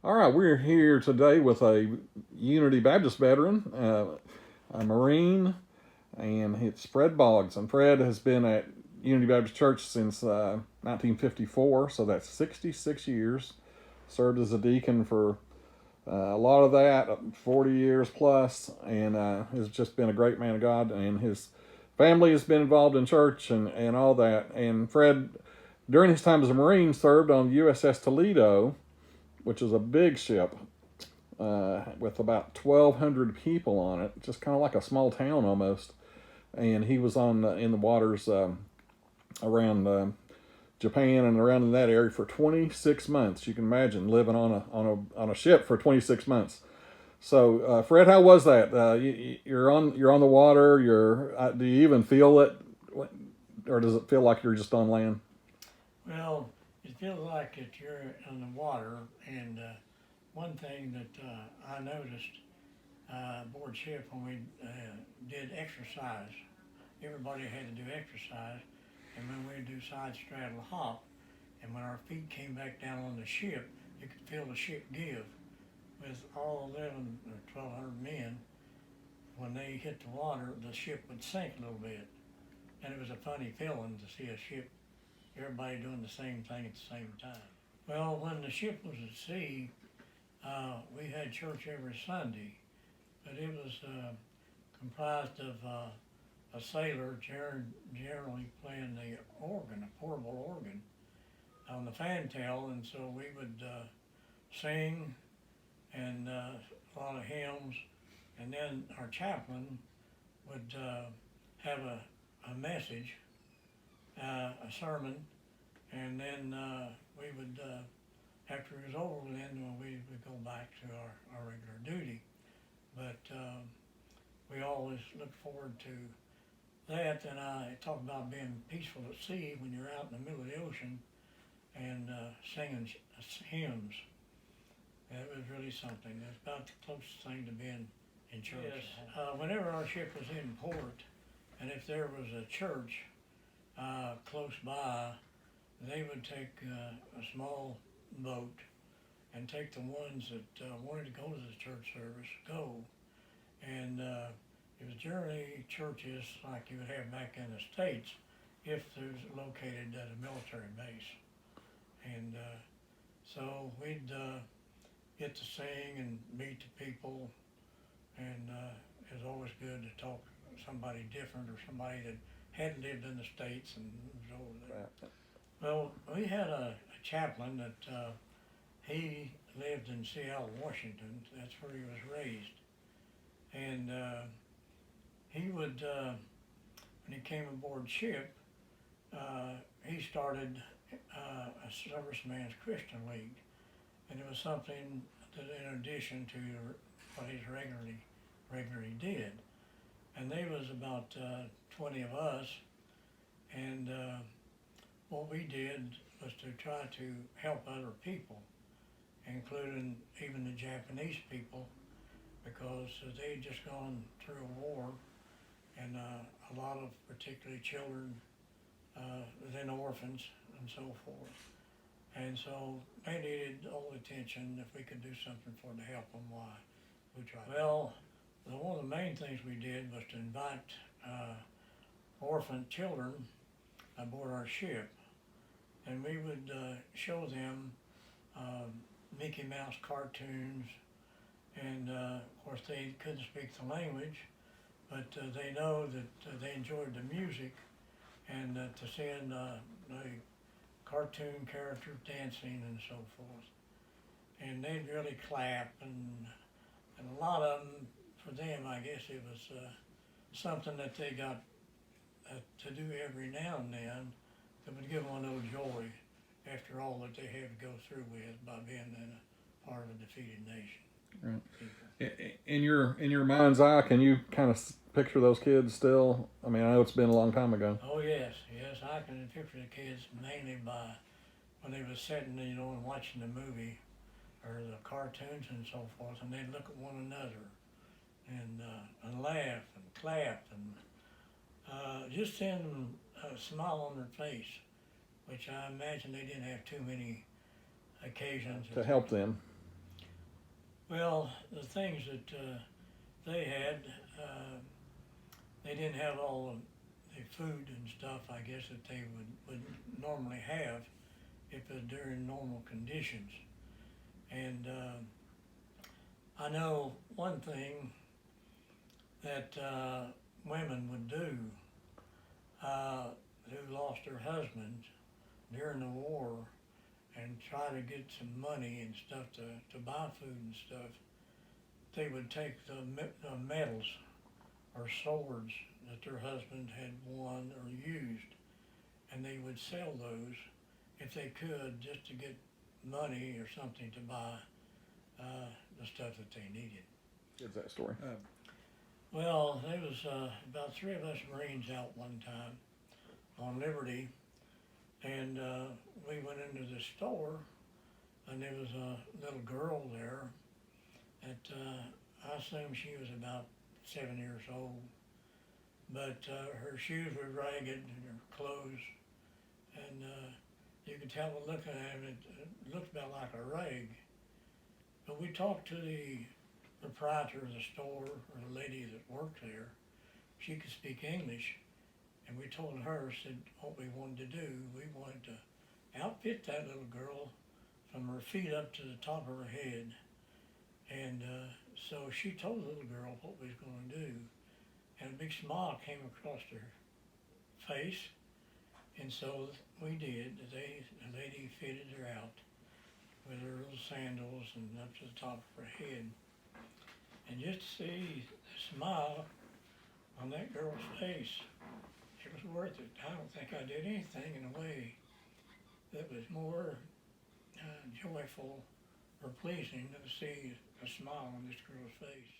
All right, we're here today with a Unity Baptist veteran, a Marine, and it's Fred Boggs. And Fred has been at Unity Baptist Church since 1954, so that's 66 years. Served as a deacon for a lot of that, 40 years plus, and has just been a great man of God. And his family has been involved in church and all that. And Fred, during his time as a Marine, served on USS Toledo, which is a big ship with about 1,200 people on it, just kind of like a small town almost. And he was on in the waters around Japan and around in that area for 26 months. You can imagine living on a ship for 26 months. So, Fred, how was that? You're on the water. Do you even feel it, or does it feel like you're just on land? Well, it feels like that you're in the water, and one thing that I noticed aboard ship when we did exercise, everybody had to do exercise, and when we do side straddle hop, and when our feet came back down on the ship, you could feel the ship give. With all 11 or 1,200 men, when they hit the water, the ship would sink a little bit, and it was a funny feeling to see a ship, everybody doing the same thing at the same time. Well, when the ship was at sea, we had church every Sunday, but it was comprised of a sailor generally playing the organ, a portable organ, on the fantail, and so we would sing and a lot of hymns, and then our chaplain would have a message, a sermon, and then we would, after it was over, then we would go back to our regular duty. But we always look forward to that, and I talk about being peaceful at sea when you're out in the middle of the ocean and singing hymns. That was really something. It's about the closest thing to being in church. Yes. Whenever our ship was in port, and if there was a church close by, they would take a small boat and take the ones that wanted to go to the church service, go. And it was generally churches like you would have back in the States if it was located at a military base. And so we'd get to sing and meet the people, and it was always good to talk to somebody different or somebody that hadn't lived in the States and was over there. Well, we had a chaplain that he lived in Seattle, Washington. That's where he was raised. And he would, when he came aboard ship, he started a Serviceman's Christian League. And it was something that in addition to what he regularly did. And there was about 20 of us, and what we did was to try to help other people, including even the Japanese people, because they had just gone through a war, and a lot of particularly children, then orphans and so forth. And so they needed all the attention. If we could do something for them to help them, why, we tried. Well, one of the main things we did was to invite orphan children aboard our ship, and we would show them Mickey Mouse cartoons, and of course they couldn't speak the language, but they know that they enjoyed the music, and to send the cartoon characters dancing and so forth. And they'd really clap, and a lot of them, for them, I guess it was something that they got to do every now and then that would give them a little joy after all that they had to go through with by being in a part of a defeated nation. Right. In your mind's eye, can you kind of picture those kids still? I mean, I know it's been a long time ago. Oh yes, I can picture the kids mainly by when they were sitting, and watching the movie or the cartoons and so forth, and they'd look at one another and laugh and clap and just seeing a smile on their face, which I imagine they didn't have too many occasions To help them. Well, the things that they had, they didn't have all the food and stuff, I guess, that they would normally have if it was during normal conditions. And I know one thing that women would do who lost their husbands during the war and try to get some money and stuff to buy food and stuff, they would take the medals or swords that their husband had won or used, and they would sell those if they could, just to get money or something to buy the stuff that they needed. What's that story? Well, there was about 3 of us Marines out one time on Liberty, and we went into the store, and there was a little girl there that I assume she was about 7 years old, but her shoes were ragged and her clothes, and you could tell by looking at them, it looked about like a rag. But we talked to the proprietor of the store, or the lady that worked there. She could speak English, and we told her, said, what we wanted to do, we wanted to outfit that little girl from her feet up to the top of her head. And so she told the little girl what we was going to do, and a big smile came across her face. And so we did. The lady fitted her out with her little sandals and up to the top of her head. And just to see the smile on that girl's face, it was worth it. I don't think I did anything in a way that was more joyful or pleasing than to see a smile on this girl's face.